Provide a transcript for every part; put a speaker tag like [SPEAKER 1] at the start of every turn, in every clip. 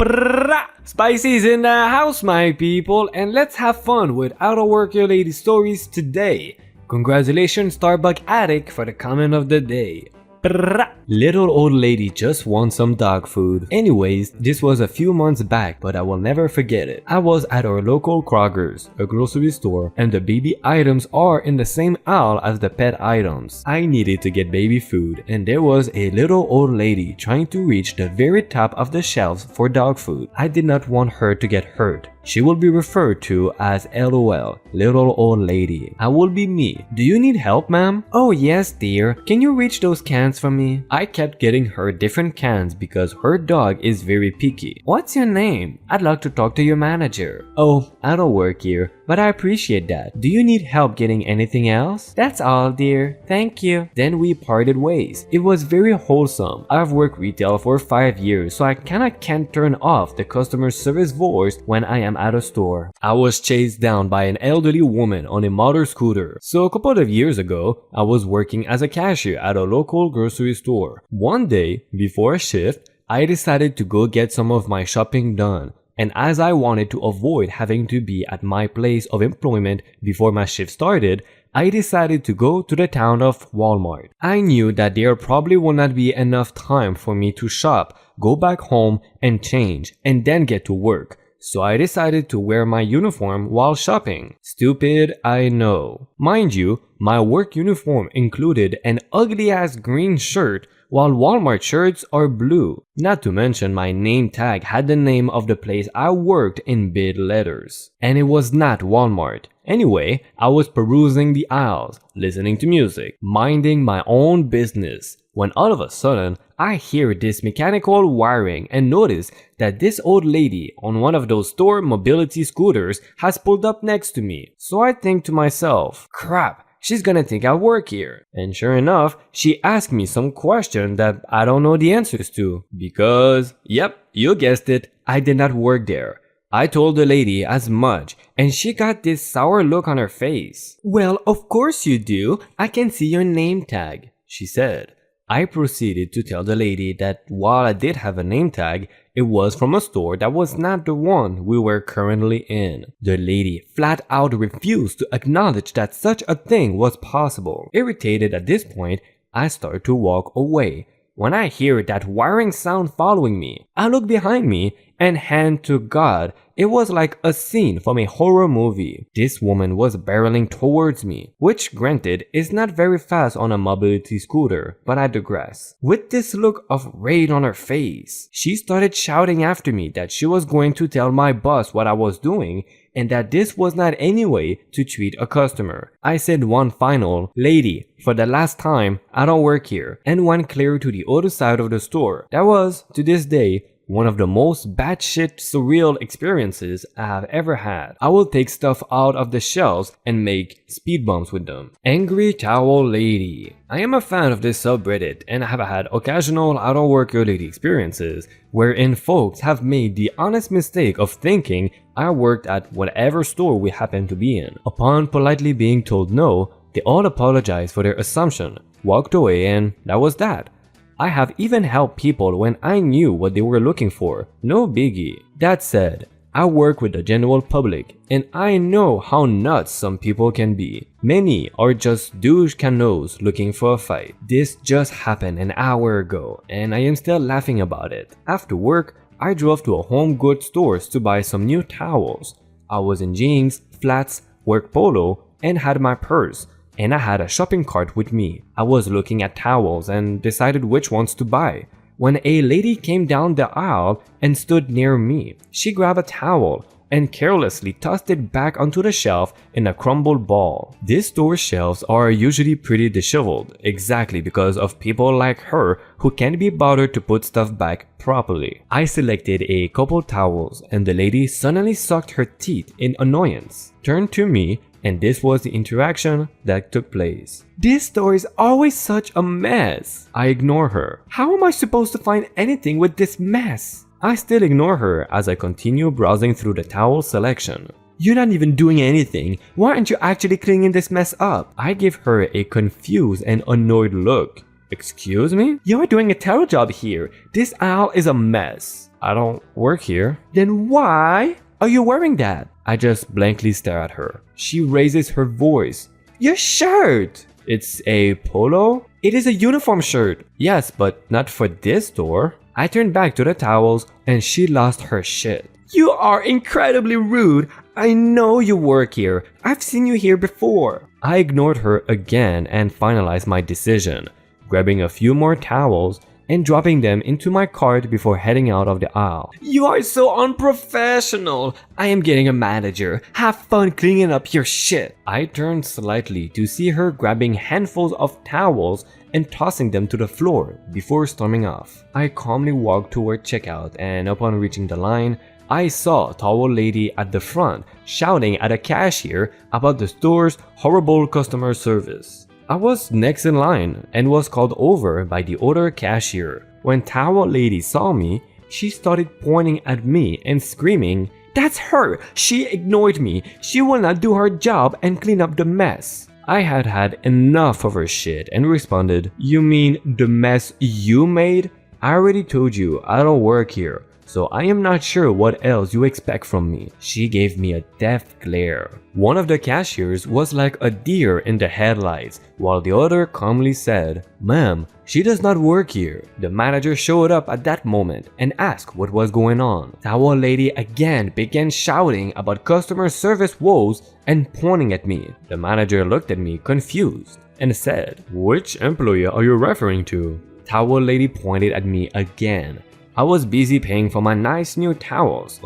[SPEAKER 1] Brrrah! Spicy's in the house, my people, and let's have fun with IDontWorkHereLady stories today. Congratulations, Starbucks addict, for the comment of the day. Brrrah! Little old lady just wants some dog food. Anyways, this was a few months back, but I will never forget it. I was at our local Kroger's, a grocery store, and the baby items are in the same aisle as the pet items. I needed to get baby food, and there was a little old lady trying to reach the very top of the shelves for dog food. I did not want her to get hurt. She will be referred to as LOL, little old lady. I will be me. Do you need help, ma'am? Oh yes, dear. Can you reach those cans for me? I kept getting her different cans because her dog is very picky. What's your name? I'd like to talk to your manager. Oh, I don't work here, but I appreciate that. Do you need help getting anything else? That's all, dear. Thank you. Then we parted ways. It was very wholesome. I've worked retail for 5 years, so I kinda can't turn off the customer service voice when I am at a store. I was chased down by an elderly woman on a motor scooter. So a couple of years ago, I was working as a cashier at a local grocery store. One day, before a shift, I decided to go get some of my shopping done. And as I wanted to avoid having to be at my place of employment before my shift started, I decided to go to the town of Walmart. I knew that there probably would not be enough time for me to shop, go back home and change, and then get to work. So I decided to wear my uniform while shopping. Stupid, I know. Mind you, my work uniform included an ugly-ass green shirt while Walmart shirts are blue. Not to mention my name tag had the name of the place I worked in big letters. And it was not Walmart. Anyway, I was perusing the aisles, listening to music, minding my own business, when all of a sudden, I hear this mechanical wiring and notice that this old lady on one of those store mobility scooters has pulled up next to me. So I think to myself, crap, she's gonna think I work here. And sure enough, she asked me some question that I don't know the answers to. Because, yep, you guessed it, I did not work there. I told the lady as much, and she got this sour look on her face. Well, of course you do. I can see your name tag, she said. I proceeded to tell the lady that while I did have a name tag, it was from a store that was not the one we were currently in. The lady flat out refused to acknowledge that such a thing was possible. Irritated at this point, I start to walk away. When I hear that whirring sound following me, I look behind me and hand to God, it was like a scene from a horror movie. This woman was barreling towards me, which granted is not very fast on a mobility scooter, but I digress. With this look of rage on her face, she started shouting after me that she was going to tell my boss what I was doing and that this was not any way to treat a customer. I said one final, "Lady, for the last time, I don't work here," and went clear to the other side of the store. That was, to this day, one of the most batshit surreal experiences I have ever had. I will take stuff out of the shelves and make speed bumps with them. Angry Towel Lady. I am a fan of this subreddit and have had occasional IDontWorkHereLady experiences wherein folks have made the honest mistake of thinking I worked at whatever store we happen to be in. Upon politely being told no, they all apologized for their assumption, walked away, and that was that. I have even helped people when I knew what they were looking for, no biggie. That said, I work with the general public and I know how nuts some people can be. Many are just douche canos looking for a fight. This just happened an hour ago and I am still laughing about it. After work, I drove to a home goods store to buy some new towels. I was in jeans, flats, work polo, and had my purse. And I had a shopping cart with me. I was looking at towels and decided which ones to buy, when a lady came down the aisle and stood near me. She grabbed a towel and carelessly tossed it back onto the shelf in a crumbled ball. This store's shelves are usually pretty disheveled, exactly because of people like her who can't be bothered to put stuff back properly. I selected a couple towels and the lady suddenly sucked her teeth in annoyance, turned to me, and this was the interaction that took place. This store is always such a mess. I ignore her. How am I supposed to find anything with this mess? I still ignore her as I continue browsing through the towel selection. You're not even doing anything. Why aren't you actually cleaning this mess up? I give her a confused and annoyed look. Excuse me? You're doing a terrible job here. This aisle is a mess. I don't work here. Then why are you wearing that? I just blankly stare at her. She raises her voice. Your shirt! It's a polo? It is a uniform shirt. Yes, but not for this store. I turned back to the towels and she lost her shit. You are incredibly rude. I know you work here. I've seen you here before. I ignored her again and finalized my decision, grabbing a few more towels and dropping them into my cart before heading out of the aisle. You are so unprofessional. I am getting a manager. Have fun cleaning up your shit. I turned slightly to see her grabbing handfuls of towels and tossing them to the floor before storming off. I calmly walked toward checkout, and upon reaching the line, I saw a towel lady at the front shouting at a cashier about the store's horrible customer service. I was next in line and was called over by the other cashier. When towel lady saw me, she started pointing at me and screaming, "That's her! She ignored me! She will not do her job and clean up the mess!" I had had enough of her shit and responded, "You mean the mess you made? I already told you I don't work here, so I am not sure what else you expect from me." She gave me a death glare. One of the cashiers was like a deer in the headlights, while the other calmly said, "Ma'am, she does not work here." The manager showed up at that moment and asked what was going on. Towel lady again began shouting about customer service woes and pointing at me. The manager looked at me confused and said, "Which employee are you referring to?" Towel lady pointed at me again. I was busy paying for my nice new towels.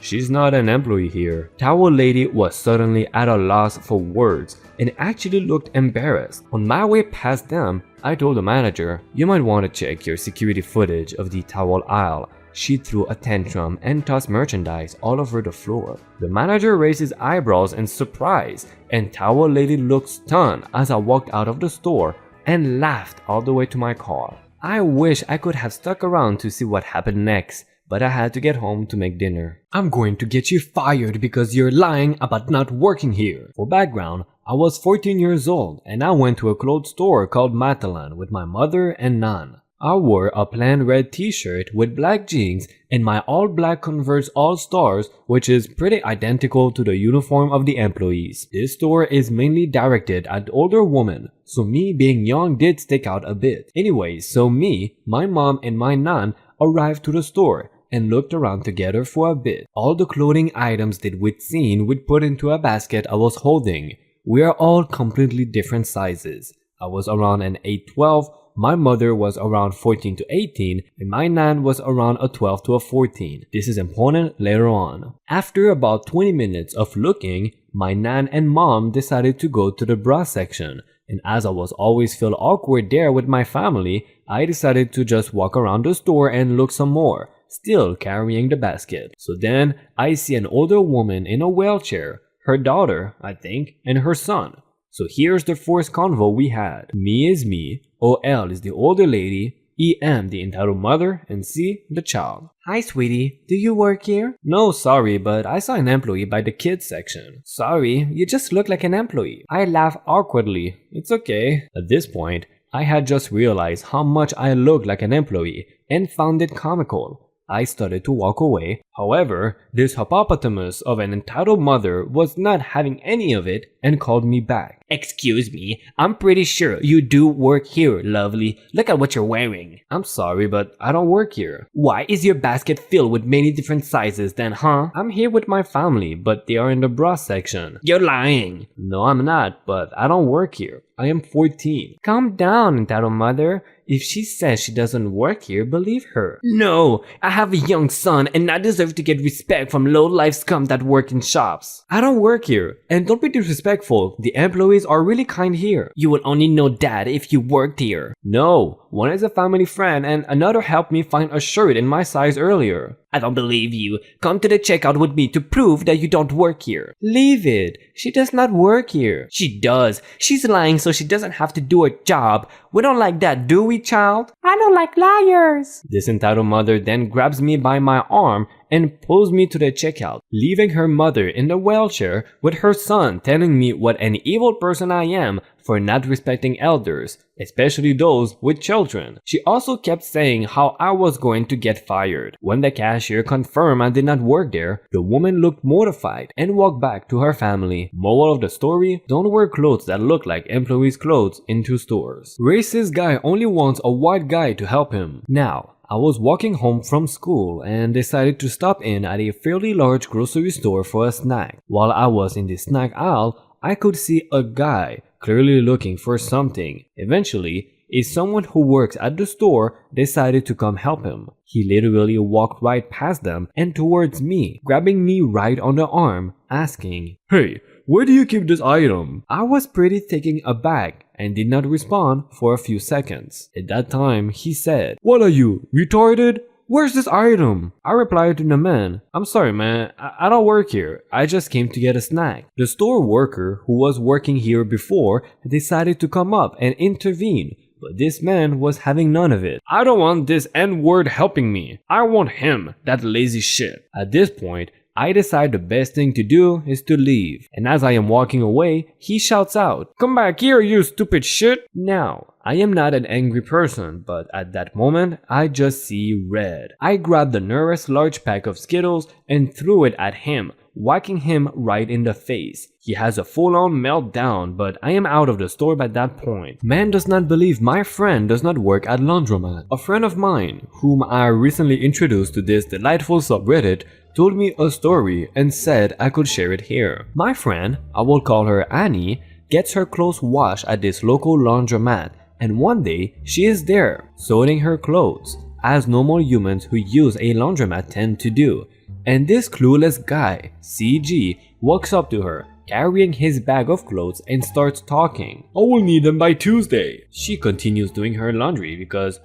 [SPEAKER 1] She's not an employee here. Towel lady was suddenly at a loss for words and actually looked embarrassed. On my way past them, I told the manager, "You might want to check your security footage of the towel aisle." She threw a tantrum and tossed merchandise all over the floor. The manager raised his eyebrows in surprise, and towel lady looked stunned as I walked out of the store and laughed all the way to my car. I wish I could have stuck around to see what happened next, but I had to get home to make dinner. I'm going to get you fired because you're lying about not working here. For background, I was 14 years old and I went to a clothes store called Matalan with my mother and Nan. I wore a plain red t-shirt with black jeans and my all-black Converse All-Stars, which is pretty identical to the uniform of the employees. This store is mainly directed at older women, so me being young did stick out a bit. Anyways, so me, my mom and my Nan arrived to the store and looked around together for a bit. All the clothing items that we'd seen we'd put into a basket I was holding. We are all completely different sizes. I was around an 8'12", my mother was around 14 to 18, and my Nan was around a 12 to a 14. This is important later on. After about 20 minutes of looking, my Nan and mom decided to go to the bra section, and as I was always feel awkward there with my family, I decided to just walk around the store and look some more, still carrying the basket. So then, I see an older woman in a wheelchair, her daughter, I think, and her son. So here's the first convo we had. Me is me, OL is the older lady, EM the entitled mother, and C the child. Hi sweetie, do you work here? No, sorry, but I saw an employee by the kids section. Sorry, you just look like an employee. I laugh awkwardly. It's okay. At this point, I had just realized how much I looked like an employee and found it comical. I started to walk away. However, this hippopotamus of an entitled mother was not having any of it and called me back. Excuse me, I'm pretty sure you do work here, lovely. Look at what you're wearing. I'm sorry, but I don't work here. Why is your basket filled with many different sizes then, huh? I'm here with my family, but they are in the bra section. You're lying. No, I'm not, but I don't work here. I am 14. Calm down, entitled mother. If she says she doesn't work here, believe her. No, I have a young son and I deserve to get respect from low-life scum that work in shops. I don't work here, and don't be disrespectful. The employees are really kind here. You would only know that if you worked here. No, one is a family friend and another helped me find a shirt in my size earlier. I don't believe you. Come to the checkout with me to prove that you don't work here. Leave it. She does not work here. She does. She's lying so she doesn't have to do her job. We don't like that, do we, child? I don't like liars. This entitled mother then grabs me by my arm and pulls me to the checkout, leaving her mother in the wheelchair with her son telling me what an evil person I am for not respecting elders, especially those with children. She also kept saying how I was going to get fired. When the cashier confirmed I did not work there, the woman looked mortified and walked back to her family. Moral of the story, don't wear clothes that look like employees' clothes into stores. Racist guy only wants a white guy to help him. Now, I was walking home from school and decided to stop in at a fairly large grocery store for a snack. While I was in the snack aisle, I could see a guy clearly looking for something. Eventually, someone who works at the store decided to come help him. He literally walked right past them and towards me, grabbing me right on the arm, asking, "Hey, where do you keep this item?" I was pretty taken aback and did not respond for a few seconds. At that time, he said, "What are you, retarded? Where's this item?" I replied to the man, "I'm sorry man, I don't work here. I just came to get a snack." The store worker who was working here before decided to come up and intervene, but this man was having none of it. "I don't want this N-word helping me. I want him, that lazy shit." At this point, I decide the best thing to do is to leave, and as I am walking away, he shouts out, "Come back here, you stupid shit!" Now, I am not an angry person, but at that moment, I just see red. I grabbed the nearest large pack of Skittles and threw it at him, whacking him right in the face. He has a full-on meltdown, but I am out of the store by that point. Man does not believe my friend does not work at laundromat. A friend of mine, whom I recently introduced to this delightful subreddit, told me a story and said I could share it here. My friend, I will call her Annie, gets her clothes washed at this local laundromat, and one day she is there, sorting her clothes, as normal humans who use a laundromat tend to do. And this clueless guy, CG, walks up to her, carrying his bag of clothes and starts talking. "I will need them by Tuesday." She continues doing her laundry because,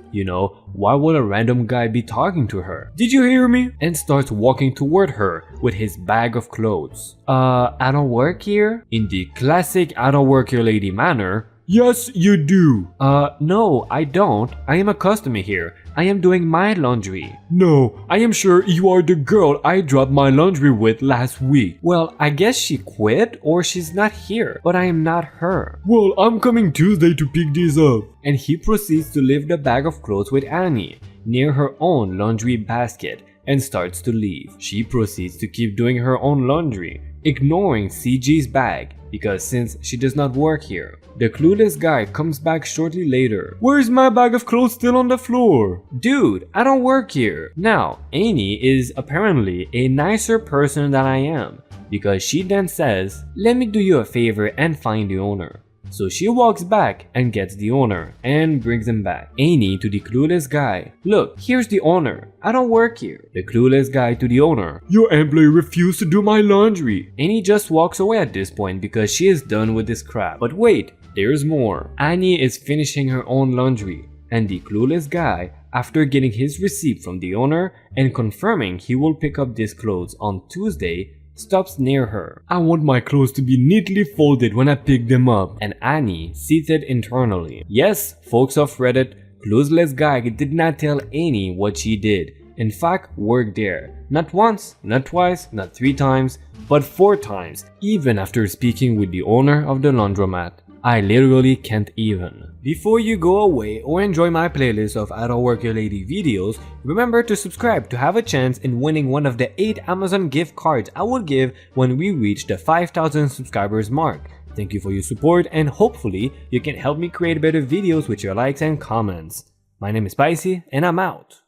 [SPEAKER 1] why would a random guy be talking to her? "Did you hear me?" And starts walking toward her with his bag of clothes. I don't work here?" In the classic I don't work here lady manner. "Yes, you do." No, I don't. I am a customer here. I am doing my laundry." "No, I am sure you are the girl I dropped my laundry with last week." "Well, I guess she quit or she's not here, but I am not her." "Well, I'm coming Tuesday to pick these up." And he proceeds to leave the bag of clothes with Annie near her own laundry basket and starts to leave. She proceeds to keep doing her own laundry, ignoring CG's bag because since she does not work here. The clueless guy comes back shortly later. "Where's my bag of clothes still on the floor?" "Dude, I don't work here." Now, Annie is apparently a nicer person than I am because she then says, "Let me do you a favor and find the owner." So she walks back and gets the owner and brings him back. Annie to the clueless guy, "Look, here's the owner. I don't work here." The clueless guy to the owner, "Your employee refused to do my laundry." Annie just walks away at this point because she is done with this crap. But wait, there's more. Annie is finishing her own laundry, and the clueless guy, after getting his receipt from the owner and confirming he will pick up these clothes on Tuesday, stops near her. "I want my clothes to be neatly folded when I pick them up." And Annie seated internally. Yes, folks of Reddit, clueless guy did not tell Annie what she did. In fact, worked there. Not once, not twice, not 3 times, but 4 times, even after speaking with the owner of the laundromat. I literally can't even. Before you go away or enjoy my playlist of I Don't Work Here Lady videos, remember to subscribe to have a chance in winning one of the 8 Amazon gift cards I will give when we reach the 5,000 subscribers mark. Thank you for your support and hopefully you can help me create better videos with your likes and comments. My name is Spicy and I'm out.